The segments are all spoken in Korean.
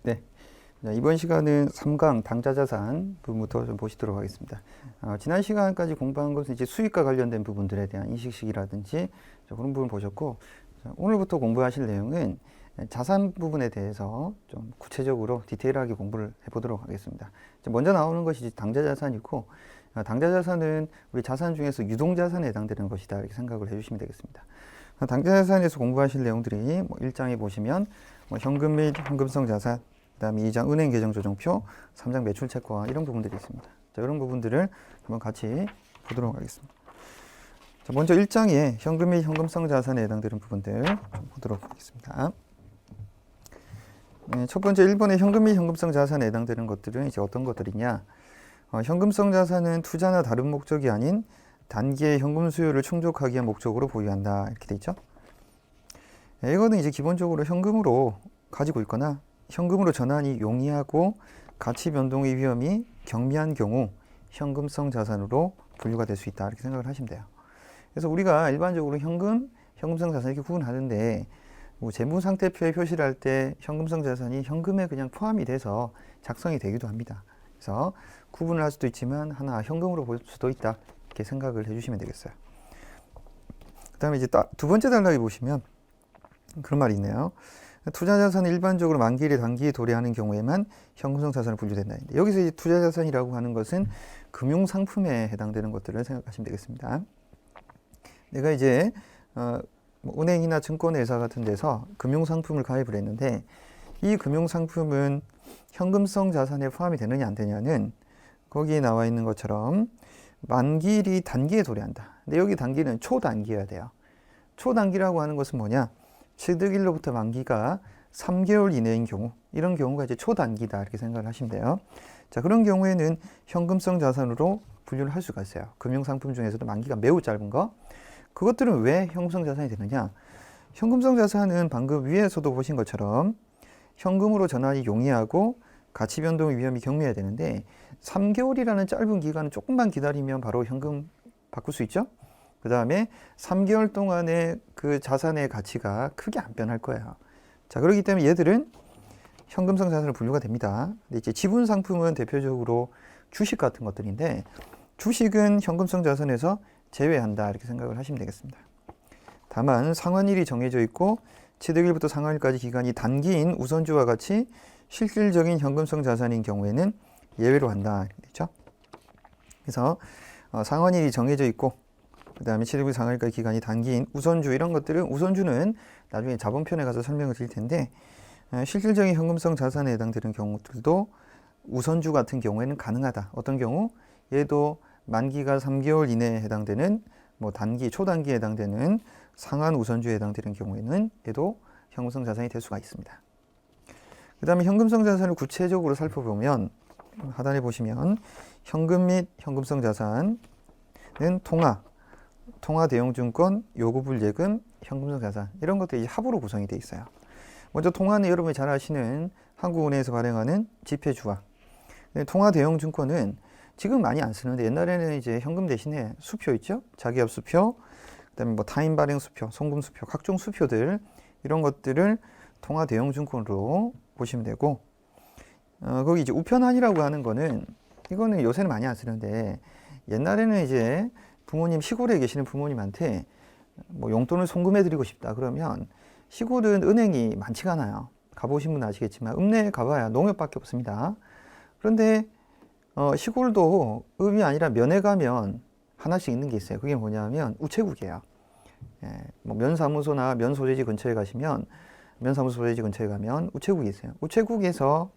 네. 자, 이번 시간은 3강 당좌자산 부분부터 좀 보시도록 하겠습니다. 지난 시간까지 공부한 것은 이제 수익과 관련된 부분들에 대한 인식식이라든지 그런 부분 보셨고, 자, 오늘부터 공부하실 내용은 자산 부분에 대해서 좀 구체적으로 디테일하게 공부를 해보도록 하겠습니다. 먼저 나오는 것이 당좌자산이고, 당좌자산은 우리 자산 중에서 유동자산에 해당되는 것이다 이렇게 생각을 해주시면 되겠습니다. 당좌자산에서 공부하실 내용들이 1장에 보시면 현금 및 현금성 자산, 그 다음에 2장 은행 계정 조정표, 3장 매출 채권 이런 부분들이 있습니다. 자, 이런 부분들을 한번 같이 보도록 하겠습니다. 자, 먼저 1장에 현금 및 현금성 자산에 해당되는 부분들 좀 보도록 하겠습니다. 네, 첫 번째 1번의 현금 및 현금성 자산에 해당되는 것들은 이제 어떤 것들이냐? 현금성 자산은 투자나 다른 목적이 아닌 단기의 현금 수요를 충족하기 위한 목적으로 보유한다 이렇게 돼 있죠. 네, 이거는 이제 기본적으로 현금으로 가지고 있거나 현금으로 전환이 용이하고 가치 변동의 위험이 경미한 경우 현금성 자산으로 분류가 될 수 있다 이렇게 생각을 하시면 돼요. 그래서 우리가 일반적으로 현금, 현금성 자산 이렇게 구분하는데 재무상태표에 표시를 할 때 현금성 자산이 현금에 그냥 포함이 돼서 작성이 되기도 합니다. 그래서 구분을 할 수도 있지만 하나 현금으로 볼 수도 있다 이렇게 생각을 해주시면 되겠어요. 그 다음에 이제 두 번째 단락에 보시면 그런 말이 있네요. 투자자산은 일반적으로 만기일에 단기에 도래하는 경우에만 현금성 자산을 분류된다. 여기서 이제 투자자산이라고 하는 것은 금융상품에 해당되는 것들을 생각하시면 되겠습니다. 내가 이제 은행이나 증권회사 같은 데서 금융상품을 가입을 했는데 이 금융상품은 현금성 자산에 포함이 되느냐 안 되냐는 거기에 나와 있는 것처럼 만기일이 단기에 도래한다. 근데 여기 단기는 초단기여야 돼요. 초단기라고 하는 것은 뭐냐? 취득일로부터 만기가 3개월 이내인 경우, 이런 경우가 이제 초단기다 이렇게 생각을 하시면 돼요. 자, 그런 경우에는 현금성 자산으로 분류를 할 수가 있어요. 금융상품 중에서도 만기가 매우 짧은 거. 그것들은 왜 현금성 자산이 되느냐? 현금성 자산은 방금 위에서도 보신 것처럼 현금으로 전환이 용이하고 가치 변동의 위험이 경미해야 되는데 3개월이라는 짧은 기간은 조금만 기다리면 바로 현금 바꿀 수 있죠? 그 다음에 3개월 동안의 그 자산의 가치가 크게 안 변할 거예요. 자, 그렇기 때문에 얘들은 현금성 자산으로 분류가 됩니다. 근데 이제 지분 상품은 대표적으로 주식 같은 것들인데 주식은 현금성 자산에서 제외한다 이렇게 생각을 하시면 되겠습니다. 다만 상환일이 정해져 있고 취득일부터 상환일까지 기간이 단기인 우선주와 같이 실질적인 현금성 자산인 경우에는 예외로 한다 이렇게 되죠. 그래서 상환일이 정해져 있고 그 다음에 취득일 상환일까지 기간이 단기인 우선주 이런 것들은 우선주는 나중에 자본편에 가서 설명을 드릴 텐데 실질적인 현금성 자산에 해당되는 경우들도 우선주 같은 경우에는 가능하다. 어떤 경우? 얘도 만기가 3개월 이내에 해당되는 단기, 초단기에 해당되는 상한 우선주에 해당되는 경우에는 얘도 현금성 자산이 될 수가 있습니다. 그 다음에 현금성 자산을 구체적으로 살펴보면 하단에 보시면 현금 및 현금성 자산은 통화 대형증권, 요구불 예금, 현금성 자산 이런 것들이 합으로 구성이 되어 있어요. 먼저 통화는 여러분이 잘 아시는 한국은행에서 발행하는 지폐주화. 통화 대형증권은 지금 많이 안 쓰는데 옛날에는 이제 현금 대신에 수표 있죠? 자기업 수표, 그다음에 타임 발행 수표, 송금 수표, 각종 수표들 이런 것들을 통화 대형증권으로 보시면 되고 거기 이제 우편한이라고 하는 거는 이거는 요새는 많이 안 쓰는데 옛날에는 이제 부모님 시골에 계시는 부모님한테 용돈을 송금해 드리고 싶다 그러면 시골은 은행이 많지가 않아요. 가보신 분 아시겠지만 읍내에 가봐야 농협밖에 없습니다. 그런데 시골도 읍이 아니라 면에 가면 하나씩 있는 게 있어요. 그게 뭐냐면 우체국이에요. 면사무소나 면소재지 근처에 가시면 면사무소 소재지 근처에 가면 우체국이 있어요. 우체국에서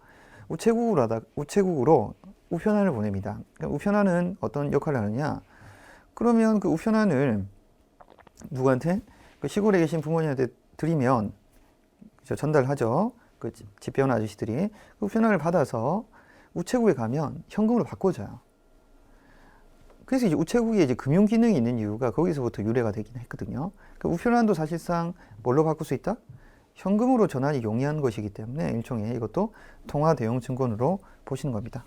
우체국으로 우편한을 보냅니다. 그러니까 우편한은 어떤 역할을 하느냐? 그러면 그 우편한을 누구한테? 그 시골에 계신 부모님한테 드리면 전달하죠. 그 집배원 아저씨들이 그 우편한을 받아서 우체국에 가면 현금으로 바꿔줘요. 그래서 이제 우체국에 이제 금융 기능이 있는 이유가 거기서부터 유래가 되긴 했거든요. 그러니까 우편한도 사실상 뭘로 바꿀 수 있다? 현금으로 전환이 용이한 것이기 때문에 일종의 이것도 통화 대형 증권으로 보시는 겁니다.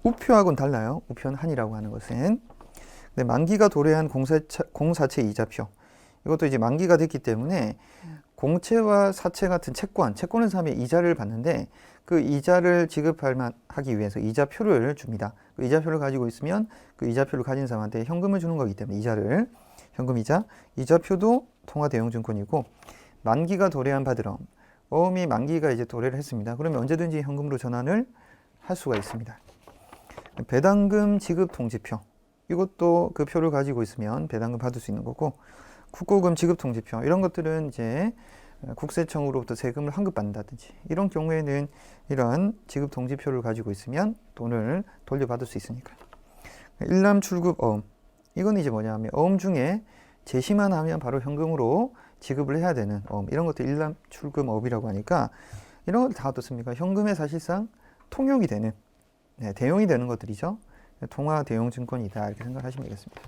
우표하고는 달라요. 우편한이라고 하는 것은. 만기가 도래한 공사채 이자표. 이것도 이제 만기가 됐기 때문에 공채와 사채 같은 채권을 사면 이자를 받는데 그 이자를 지급하기 위해서 이자표를 줍니다. 그 이자표를 가지고 있으면 그 이자표를 가진 사람한테 현금을 주는 거기 때문에 이자를 현금이자 이자표도 통화대용증권이고 만기가 도래한 바들어 어음이 만기가 이제 도래를 했습니다. 그러면 언제든지 현금으로 전환을 할 수가 있습니다. 배당금 지급 통지표 이것도 그 표를 가지고 있으면 배당금 받을 수 있는 거고 국고금 지급 통지표 이런 것들은 이제 국세청으로부터 세금을 환급받는다든지 이런 경우에는 이런 지급 통지표를 가지고 있으면 돈을 돌려받을 수 있으니까. 일람 출급 어음 이건 이제 뭐냐면 어음 중에 제시만 하면 바로 현금으로 지급을 해야 되는 어음 이런 것들 일람 출급 어음이라고 하니까 이런 것들 다 어떻습니까? 현금에 사실상 통용이 되는 대용이 되는 것들이죠. 통화 대용 증권이다 이렇게 생각하시면 되겠습니다.